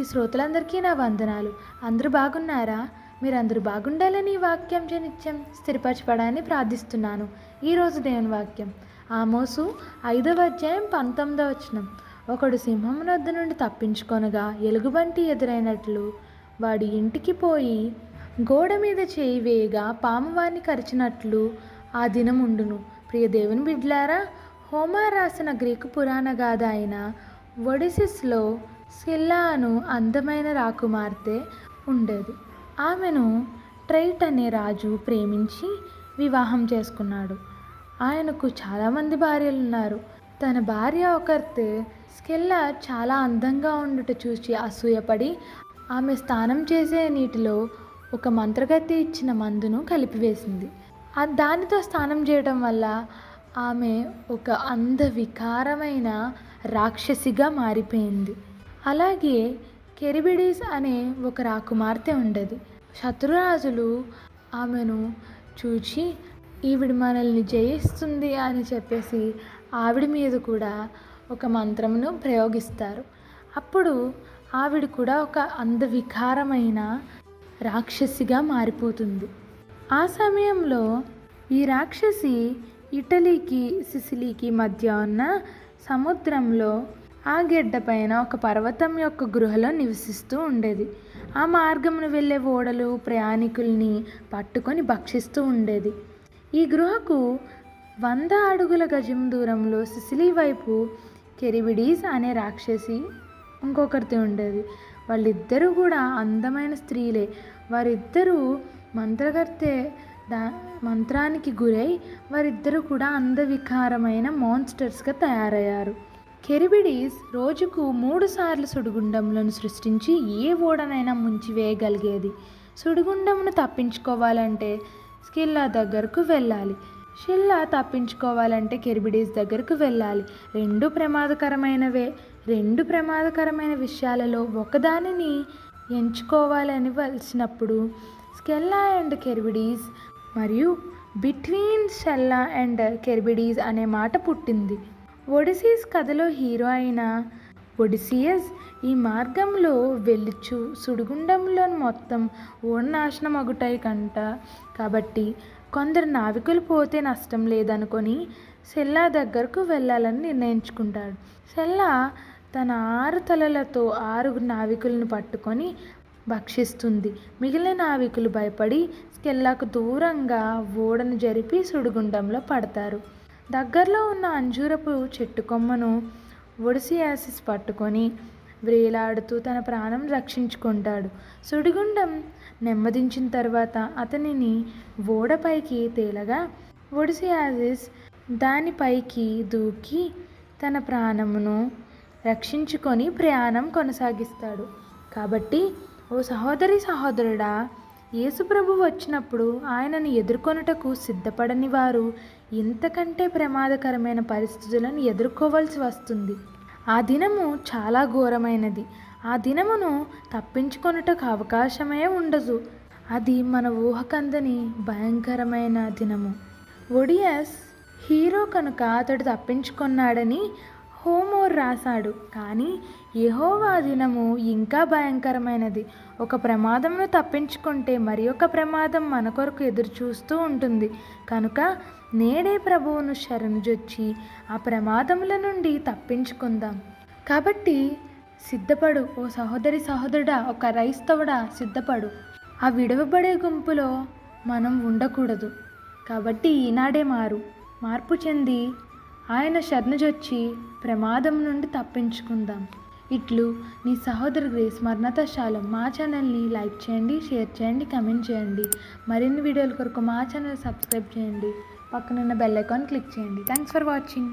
శ్రోతలందరికీ నా వందనాలు. అందరూ బాగున్నారా? మీరందరూ బాగుండాలని ఈ వాక్యం నిత్యం స్థిరపరచబడాలని ప్రార్థిస్తున్నాను. ఈరోజు దేవుని వాక్యం ఆమోసు 5వ అధ్యాయం 19వ వచనం. ఒకడు సింహం వద్ద నుండి తప్పించుకొనగా ఎలుగుబంటి ఎదురైనట్లు వాడి ఇంటికి పోయి గోడ మీద చేయి వేయగా పాము వారిని కరిచినట్లు ఆ దినం ఉండును. ప్రియ దేవుని బిడ్లారా, హోమర్ రాసిన గ్రీకు పురాణ గాథ అయిన ఒడిసిస్లో స్కిల్లాను అందమైన రాకుమార్తె ఉండేది. ఆమెను ట్రైట్ అనే రాజు ప్రేమించి వివాహం చేసుకున్నాడు. ఆయనకు చాలామంది భార్యలు ఉన్నారు. తన భార్య ఒకరితే స్కిల్లా చాలా అందంగా ఉండుట చూసి అసూయపడి ఆమె స్నానం చేసే నీటిలో ఒక మంత్రగత్తె ఇచ్చిన మందును కలిపివేసింది. దానితో స్నానం చేయడం వల్ల ఆమె ఒక అందవికారమైన రాక్షసిగా మారిపోయింది. అలాగే కెరిబిడీస్ అనే ఒక రాకుమార్తె ఉండేది. శత్రురాజులు ఆమెను చూచి ఈవిడ మనల్ని జయిస్తుంది అని చెప్పేసి ఆవిడ మీద కూడా ఒక మంత్రమును ప్రయోగిస్తారు. అప్పుడు ఆవిడ కూడా ఒక అందవికారమైన రాక్షసిగా మారిపోతుంది. ఆ సమయంలో ఈ రాక్షసి ఇటలీకి సిసిలీకి మధ్య ఉన్న సముద్రంలో ఆ గెడ్డ పైన ఒక పర్వతం యొక్క గృహలో నివసిస్తూ ఉండేది. ఆ మార్గమును వెళ్ళే ఓడలు ప్రయాణికుల్ని పట్టుకొని భక్షిస్తూ ఉండేది. ఈ గృహకు 100 అడుగుల గజం దూరంలో సిసిలీ వైపు కెరిబిడీస్ అనే రాక్షసి ఇంకొకరితో ఉండేది. వాళ్ళిద్దరూ కూడా అందమైన స్త్రీలే. వారిద్దరూ మంత్రగత్తె మంత్రానికి గురై వారిద్దరూ కూడా అందవికారమైన మాన్స్టర్స్గా తయారయ్యారు. కెరిబిడీస్ రోజుకు 3 సార్లు సుడిగుండంలను సృష్టించి ఏ ఓడనైనా ముంచివేయగలిగేది. సుడిగుండమును తప్పించుకోవాలంటే స్కిల్లా దగ్గరకు వెళ్ళాలి. షిల్లా తప్పించుకోవాలంటే కెరిబిడీస్ దగ్గరకు వెళ్ళాలి. రెండు ప్రమాదకరమైన విషయాలలో ఒకదానిని ఎంచుకోవాలని వలసినప్పుడు స్కెల్లా అండ్ కెరిబిడీస్ మరియు బిట్వీన్ షెల్లా అండ్ కెరిబిడీస్ అనే మాట పుట్టింది. ఒడిసీస్ కథలో హీరో అయిన ఒడిసియస్ ఈ మార్గంలో వెళ్ళుచు సుడిగుండంలో మొత్తం ఓడనాశనం అగుటాయి కాబట్టి కొందరు నావికులు పోతే నష్టం లేదనుకొని షెల్లా దగ్గరకు వెళ్ళాలని నిర్ణయించుకుంటాడు. షెల్లా తన 6 తలలతో 6 నావికులను పట్టుకొని భక్షిస్తుంది. మిగిలిన నావికులు భయపడి స్కెల్లాకు దూరంగా ఓడను జరిపి సుడిగుండంలో పడతారు. దగ్గరలో ఉన్న అంజూరపు చెట్టు కొమ్మను ఒడిసియాసిస్ పట్టుకొని వ్రేలాడుతూ తన ప్రాణం రక్షించుకుంటాడు. సుడిగుండం నెమ్మదించిన తర్వాత అతనిని ఓడపైకి తేలగా ఒడిసియాసిస్ దానిపైకి దూకి తన ప్రాణమును రక్షించుకొని ప్రయాణం కొనసాగిస్తాడు. కాబట్టి ఓ సహోదరుడా, యేసుప్రభు వచ్చినప్పుడు ఆయనను ఎదుర్కొనుటకు సిద్ధపడని వారు ఇంతకంటే ప్రమాదకరమైన పరిస్థితులను ఎదుర్కోవాల్సి వస్తుంది. ఆ దినము చాలా ఘోరమైనది. ఆ దినమును తప్పించుకొనుటకు అవకాశమే ఉండదు. అది మన ఊహకందని భయంకరమైన దినము. ఒడియస్ హీరో కనుక అతడు తప్పించుకున్నాడని హోమర్ రాశాడు. కానీ యెహోవా దినము ఇంకా భయంకరమైనది. ఒక ప్రమాదమును తప్పించుకుంటే మరి ఒక ప్రమాదం మన కొరకు ఎదురు చూస్తూ ఉంటుంది. కనుక నేడే ప్రభువును శరణుజొచ్చి ఆ ప్రమాదముల నుండి తప్పించుకుందాం. కాబట్టి సిద్ధపడు ఓ సహోదరుడా, ఒక క్రైస్తవుడా, సిద్ధపడు. ఆ విడవబడే గుంపులో మనం ఉండకూడదు. కాబట్టి ఈనాడే మార్పు చెంది ఆయన శరణుజొచ్చి ప్రమాదం నుండి తప్పించుకుందాం. ఇట్లు నీ సహోదరు గ్రేస్ మర్నత శాలం. మా ఛానల్ని లైక్ చేయండి, షేర్ చేయండి, కమెంట్ చేయండి. మరిన్ని వీడియోల కొరకు మా ఛానల్ సబ్స్క్రైబ్ చేయండి. పక్కనున్న బెల్ ఐకాన్ క్లిక్ చేయండి. Thanks for watching.